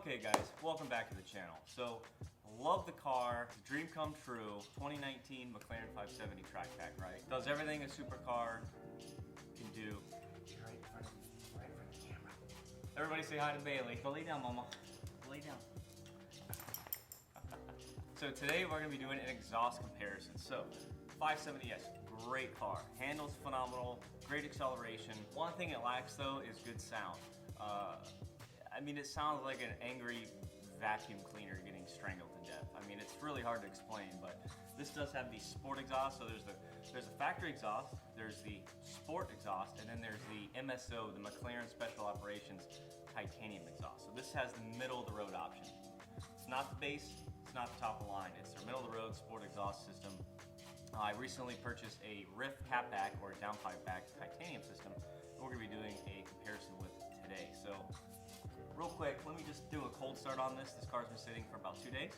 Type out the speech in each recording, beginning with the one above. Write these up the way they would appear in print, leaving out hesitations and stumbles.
Okay guys, welcome back to the channel. So, love the car, dream come true, 2019 McLaren 570 track pack, right? Does everything a supercar can do. Right in front of the camera. Everybody say hi to Bailey. Go lay down, mama. Go lay down. So today we're going to be doing an exhaust comparison. So, 570S, great car. Handles phenomenal, great acceleration. One thing it lacks though is good sound. I mean, it sounds like an angry vacuum cleaner getting strangled to death. I mean, it's really hard to explain, but this does have the sport exhaust. So there's the factory exhaust, there's the sport exhaust, and then there's the MSO, the Mclaren Special Operations Titanium Exhaust. So this has the middle of the road option. It's not the base, it's not the top of the line. It's their middle of the road sport exhaust system. I recently purchased a RYFT catback or a downpipe back titanium system. We're going to be doing a comparison with today. So real quick, let me just do a cold start on this. This car's been sitting for about 2 days.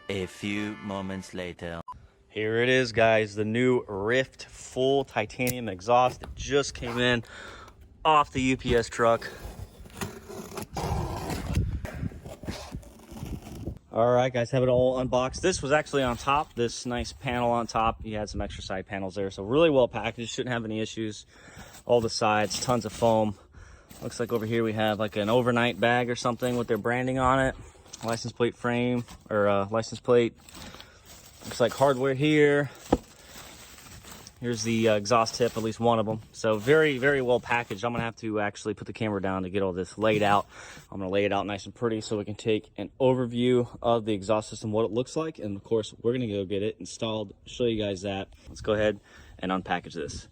A few moments later. Here it is, guys, the new RYFT full titanium exhaust. It just came in off the UPS truck. All right, guys, have it all unboxed. This was actually on top, this nice panel on top. You had some extra side panels there, so really well packaged. Shouldn't have any issues. All the sides, tons of foam. Looks like over here we have like an overnight bag or something with their branding on it. License plate frame, or license plate. Looks like hardware here. Here's the exhaust tip, at least one of them. So very, very well packaged. I'm gonna have to actually put the camera down to get all this laid out. I'm gonna lay it out nice and pretty so we can take an overview of the exhaust system, what it looks like. And of course, we're gonna go get it installed, show you guys that. Let's go ahead and unpackage this.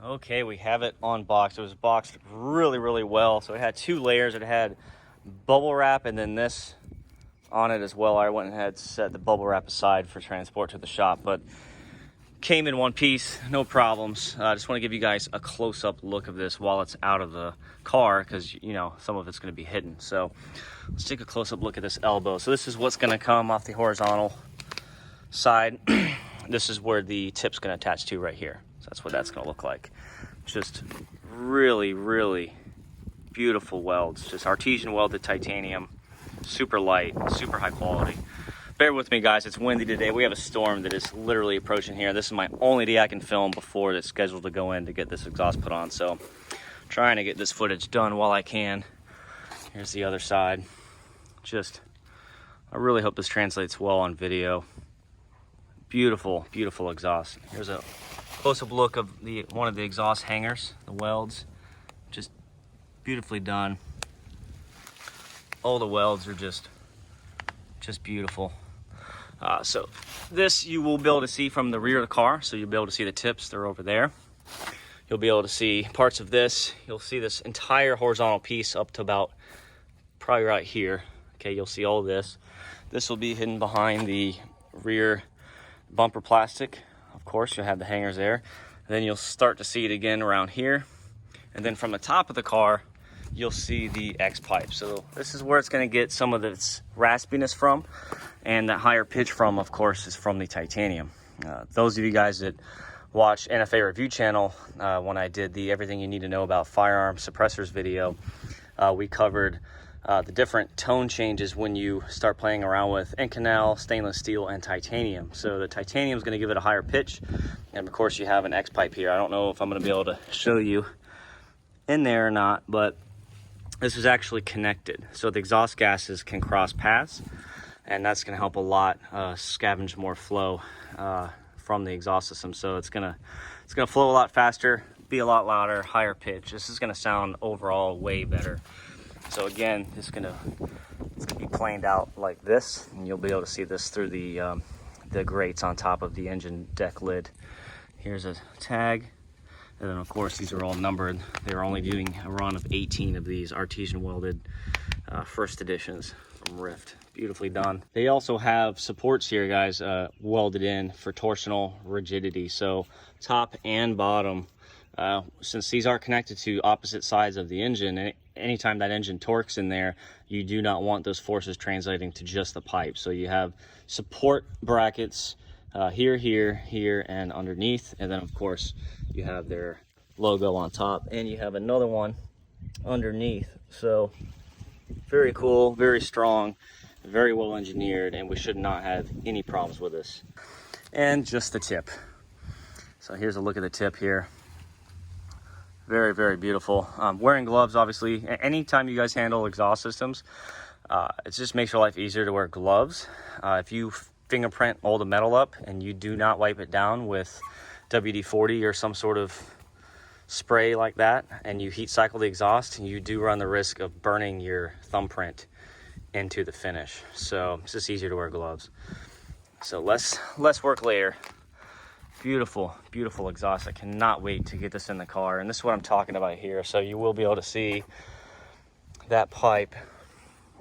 Okay, we have it unboxed. It was boxed really, really well. So it had 2 layers. It had bubble wrap and then this on it as well. I went and had set the bubble wrap aside for transport to the shop, but came in one piece, no problems. I just want to give you guys a close-up look of this while it's out of the car, because you know some of it's going to be hidden. So let's take a close-up look at this elbow. So this is what's going to come off the horizontal side. This is where the tip's going to attach to right here. So that's what that's going to look like. Just really, really beautiful welds. Just artesian welded titanium. Super light, super high quality. Bear with me, guys, it's windy today. We have a storm that is literally approaching here. This is my only day I can film before it's scheduled to go in to get this exhaust put on. So trying to get this footage done while I can. Here's the other side. Just, I really hope this translates well on video. Beautiful, beautiful exhaust. Here's a close-up look of one of the exhaust hangers, the welds. Just beautifully done. All the welds are just beautiful. So this you will be able to see from the rear of the car. So you'll be able to see the tips, they're over there. You'll be able to see parts of this. You'll see this entire horizontal piece up to about probably right here. Okay, you'll see all this. This will be hidden behind the rear bumper plastic. Of course, you'll have the hangers there. And then you'll start to see it again around here. And then from the top of the car, you'll see the X pipe. So this is where it's going to get some of its raspiness from, and that higher pitch from, of course, is from the titanium. Those of you guys that watch NFA Review channel, when I did the Everything You Need to Know About Firearm Suppressors video, we covered the different tone changes when you start playing around with Inconel, stainless steel, and titanium. So the titanium is going to give it a higher pitch, and of course you have an X pipe here. I don't know if I'm going to be able to show you in there or not, but this is actually connected, so the exhaust gases can cross paths, and that's going to help a lot scavenge more flow from the exhaust system. So it's gonna flow a lot faster, be a lot louder, higher pitch. This is gonna sound overall way better. So again, it's gonna be planed out like this, and you'll be able to see this through the grates on top of the engine deck lid. Here's a tag, and then of course these are all numbered. They're only doing a run of 18 of these artesian welded first editions from RYFT. Beautifully done. They also have supports here, guys, welded in for torsional rigidity. So top and bottom, since these are connected to opposite sides of the engine, anytime that engine torques in there, you do not want those forces translating to just the pipe. So you have support brackets here, here, and underneath. And then of course you have their logo on top, and you have another one underneath. So very cool, very strong, very well engineered, and we should not have any problems with this. And just the tip. So here's a look at the tip here. Very, very beautiful. Wearing gloves, obviously. Anytime you guys handle exhaust systems, it just makes your life easier to wear gloves. If you fingerprint all the metal up and you do not wipe it down with WD-40 or some sort of spray like that, and you heat cycle the exhaust, you do run the risk of burning your thumbprint into the finish. So it's just easier to wear gloves. So less work later. Beautiful, beautiful exhaust. I cannot wait to get this in the car. And this is what I'm talking about here. So you will be able to see that pipe.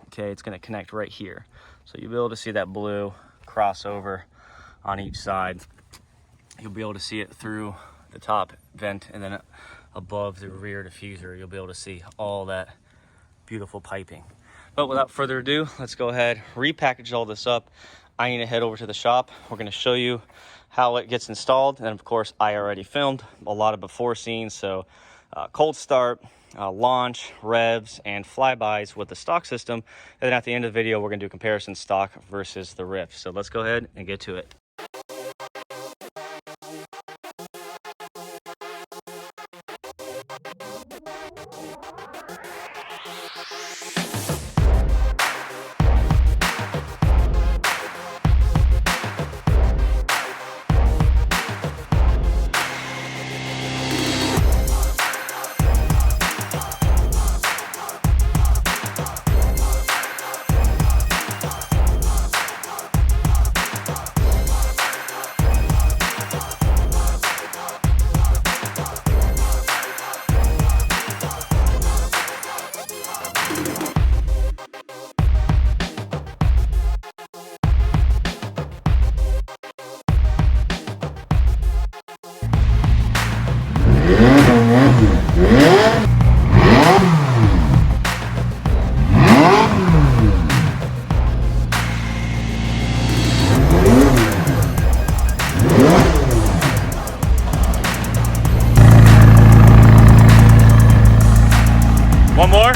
Okay, it's going to connect right here. So you'll be able to see that blue crossover on each side. You'll be able to see it through the top vent, and then above the rear diffuser, you'll be able to see all that beautiful piping. But without further ado, let's go ahead, repackage all this up. I need to head over to the shop. We're going to show you how it gets installed. And of course, I already filmed a lot of before scenes. So cold start, launch, revs, and flybys with the stock system. And then at the end of the video, we're going to do comparison stock versus the RYFT. So let's go ahead and get to it. One more.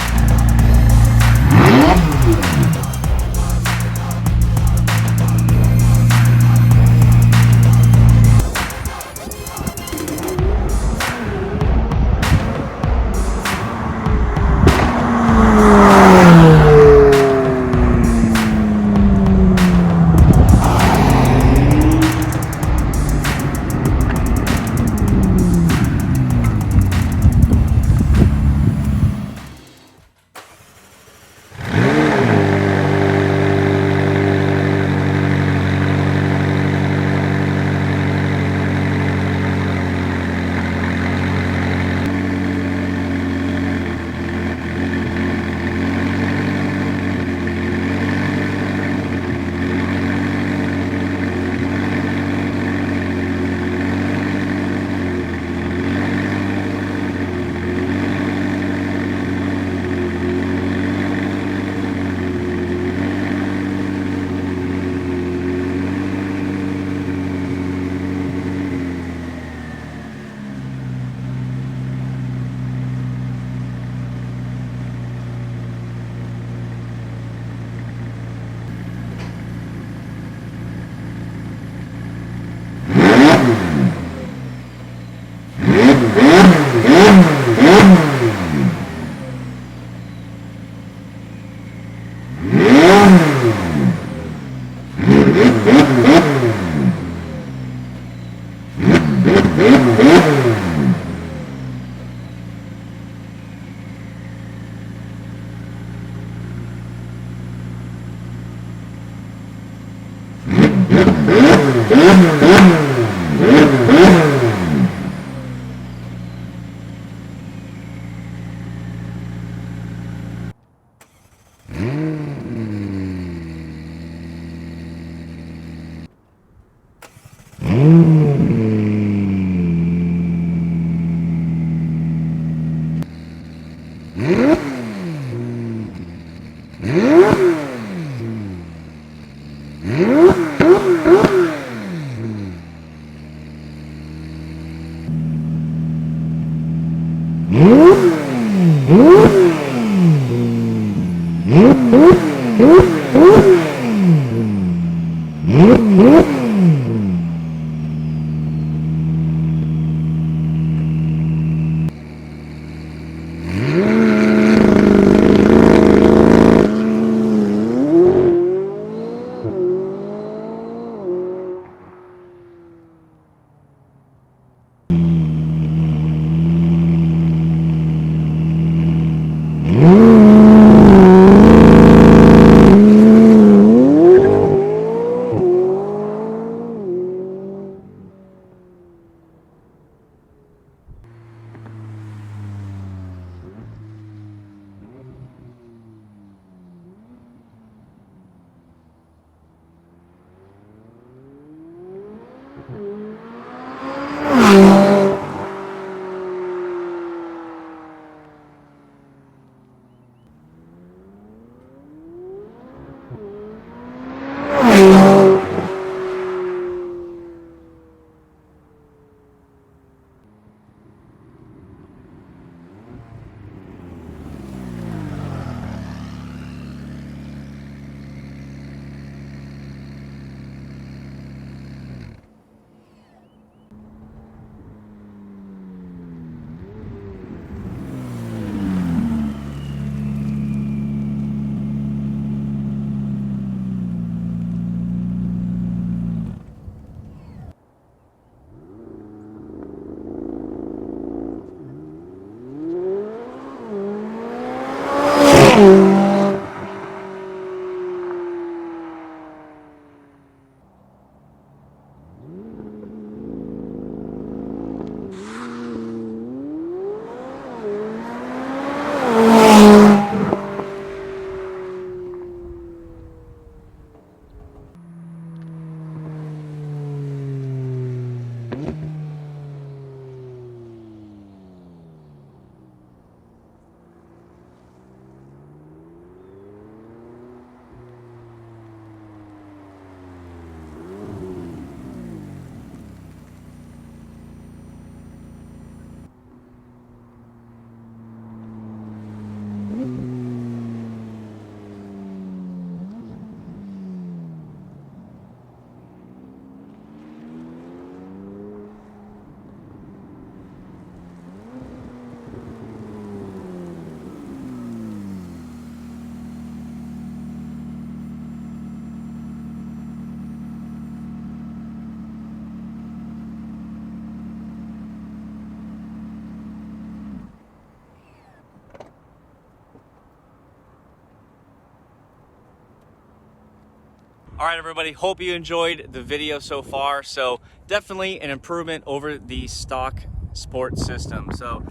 All right, everybody, hope you enjoyed the video so far. So definitely an improvement over the stock sport system. So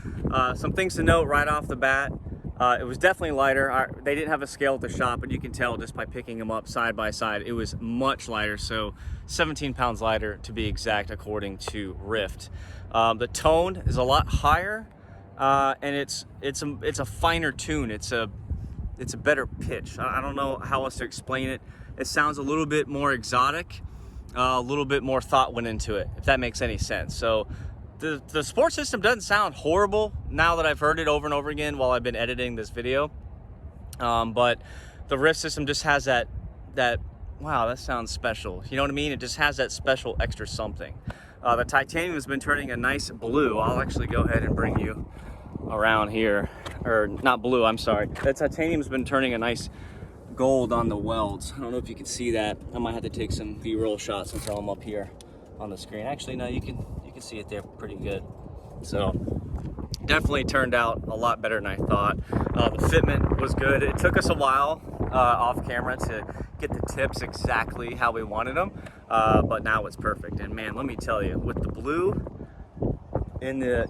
some things to note right off the bat. It was definitely lighter. They didn't have a scale at the shop, but you can tell just by picking them up side by side, it was much lighter. So 17 pounds lighter to be exact, according to RYFT. The tone is a lot higher, and it's a finer tune. It's a better pitch. I don't know how else to explain it. It sounds a little bit more exotic, a little bit more thought went into it, if that makes any sense. So the sport system doesn't sound horrible now that I've heard it over and over again while I've been editing this video. But the RYFT system just has that, wow, that sounds special. You know what I mean? It just has that special extra something. The titanium has been turning a nice blue. I'll actually go ahead and bring you around here, or not blue, I'm sorry. The titanium's been turning a nice gold on the welds. I don't know if you can see that. I might have to take some B-roll shots and throw them up here on the screen. Actually, no, you can see it there pretty good. So definitely turned out a lot better than I thought. The fitment was good. It took us a while off camera to get the tips exactly how we wanted them, but now it's perfect. And man, let me tell you, with the blue in the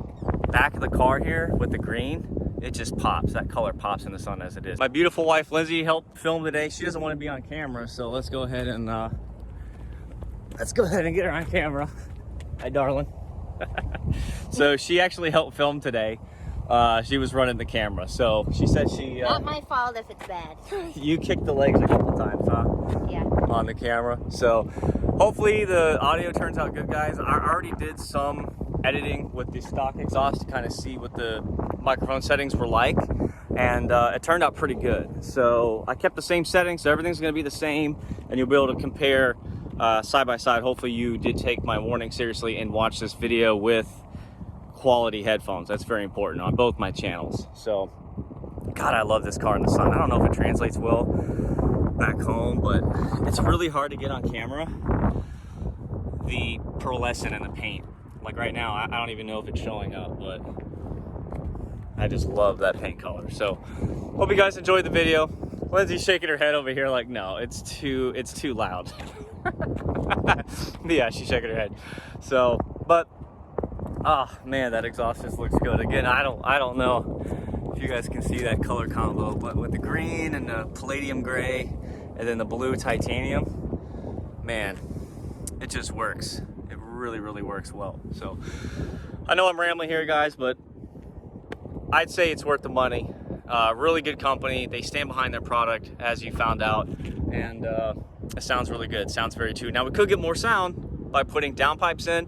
back of the car here with the green, it just pops. That color pops in the sun as it is. My beautiful wife Lindsay helped film today. She doesn't want to be on camera, so let's go ahead and get her on camera. Hi, darling. So she actually helped film today. She was running the camera, so she said she. Not my fault if it's bad. You kicked the legs a couple times, huh? Yeah. On the camera. So hopefully the audio turns out good, guys. I already did some editing with the stock exhaust to kind of see what the microphone settings were like, and it turned out pretty good. So I kept the same settings, so everything's going to be the same, and you'll be able to compare side by side. Hopefully you did take my warning seriously and watch this video with quality headphones. That's very important on both my channels. So God, I love this car in the sun. I don't know if it translates well back home, but it's really hard to get on camera the pearlescent and the paint. Like right now, I don't even know if it's showing up, but I just love that paint color. So hope you guys enjoyed the video. Lindsay's shaking her head over here like, no, it's too loud. Yeah, she's shaking her head. So, but oh man, that exhaust just looks good. Again, I don't know if you guys can see that color combo, but with the green and the palladium gray and then the blue titanium, man, it just works. It really, really works well. So I know I'm rambling here, guys, but I'd say it's worth the money. Really good company. They stand behind their product, as you found out, and it sounds really good. It sounds very tuned. Now we could get more sound by putting downpipes in.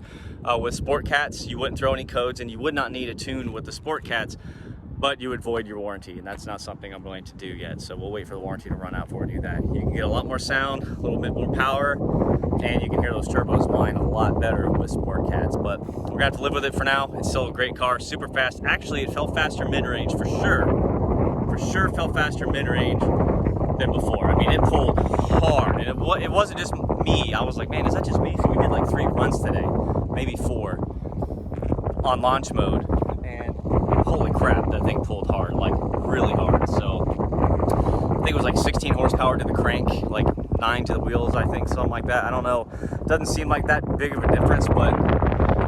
With Sport Cats, you wouldn't throw any codes, and you would not need a tune with the Sport Cats, but you would void your warranty, and that's not something I'm going to do yet. So we'll wait for the warranty to run out before we do that. You can get a lot more sound, a little bit more power, and you can hear those turbos whine a lot better with Sport Cats. But we're gonna have to live with it for now. It's still a great car, super fast. Actually, it felt faster mid-range for sure. For sure, felt faster mid-range than before. I mean, it pulled hard, and it wasn't just me. I was like, man, is that just me? So we did like 3 runs today, maybe 4, on launch mode, and holy crap, that thing pulled hard, like really hard. So I think it was like 16 horsepower to the crank, like 9 to the wheels, I think, something like that. I don't know. Doesn't seem like that big of a difference, but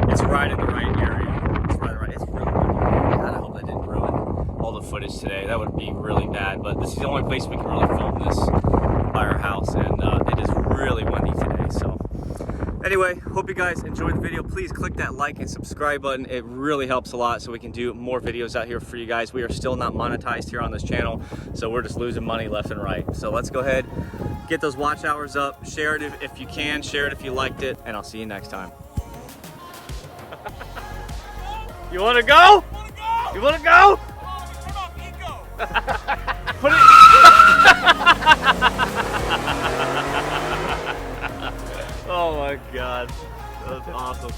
it's right in the right area. It's right. It's really good. God, I hope that didn't ruin all the footage today. That would be really bad, but this is the only place we can really film this by our house, and it is really windy today. So anyway, hope you guys enjoyed the video. Please click that like and subscribe button. It really helps a lot so we can do more videos out here for you guys. We are still not monetized here on this channel, so we're just losing money left and right. So let's go ahead, get those watch hours up, share it if you can, share it if you liked it, and I'll see you next time. You want to go? You want to go? Put it. Oh my God, that's awesome.